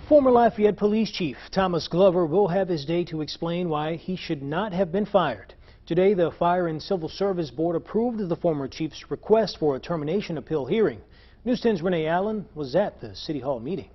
Former Lafayette Police Chief Thomas Glover will have his day to explain why he should not have been fired. Today, the Fire and Civil Service Board approved the former chief's request for a termination appeal hearing. News 10's Renee Allen was at the City Hall meeting.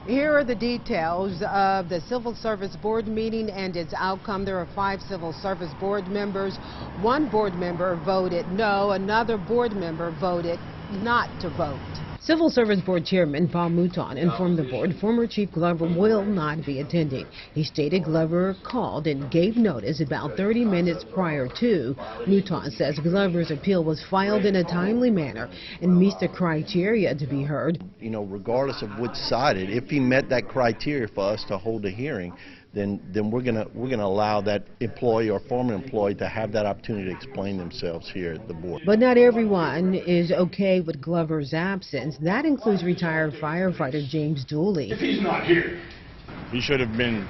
Here are the details of the Civil Service Board meeting and its outcome. There are 5 Civil Service Board members. 1 board member voted no. Another board member voted not to vote. Civil Service Board Chairman Paul Mouton informed the board former Chief Glover will not be attending. He stated Glover called and gave notice about 30 minutes prior to. Mouton says Glover's appeal was filed in a timely manner and meets the criteria to be heard. You know, regardless of which side if he met that criteria for us to hold a hearing, then we're gonna allow that employee or former employee to have that opportunity to explain themselves here at the board. But not everyone is okay with Glover's absence. That includes retired firefighter James Dooley. If he's not here, he should have been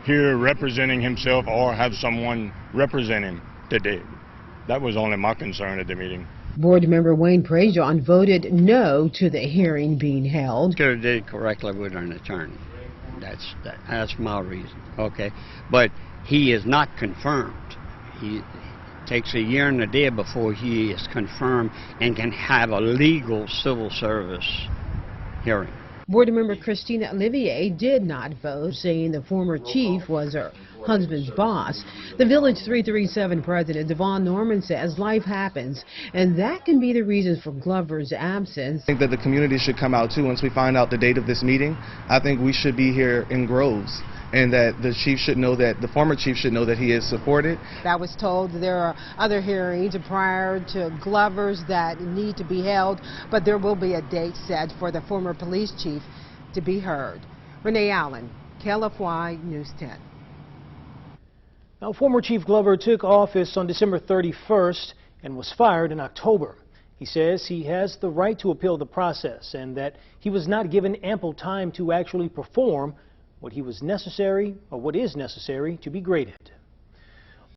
here representing himself or have someone represent him today. That was only my concern at the meeting. Board member Wayne Prejean voted no to the hearing being held. Could have did correctly with an attorney. That's my reason, okay? But he is not confirmed. He takes a year and a day before he is confirmed and can have a legal civil service hearing. Board member Christina Olivier did not vote, saying the former chief was her husband's boss. The Village 337 president, Devon Norman, says life happens, and that can be the reason for Glover's absence. I think that the community should come out too. Once we find out the date of this meeting, I think we should be here in Groves, and that the chief should know that, the former chief should know that he is supported. I was told there are other hearings prior to Glover's that need to be held, but there will be a date set for the former police chief to be heard. Renee Allen, KLFY News 10. Now, former Chief Glover took office on December 31st and was fired in October. He says he has the right to appeal the process and that he was not given ample time to actually perform what is necessary to be graded.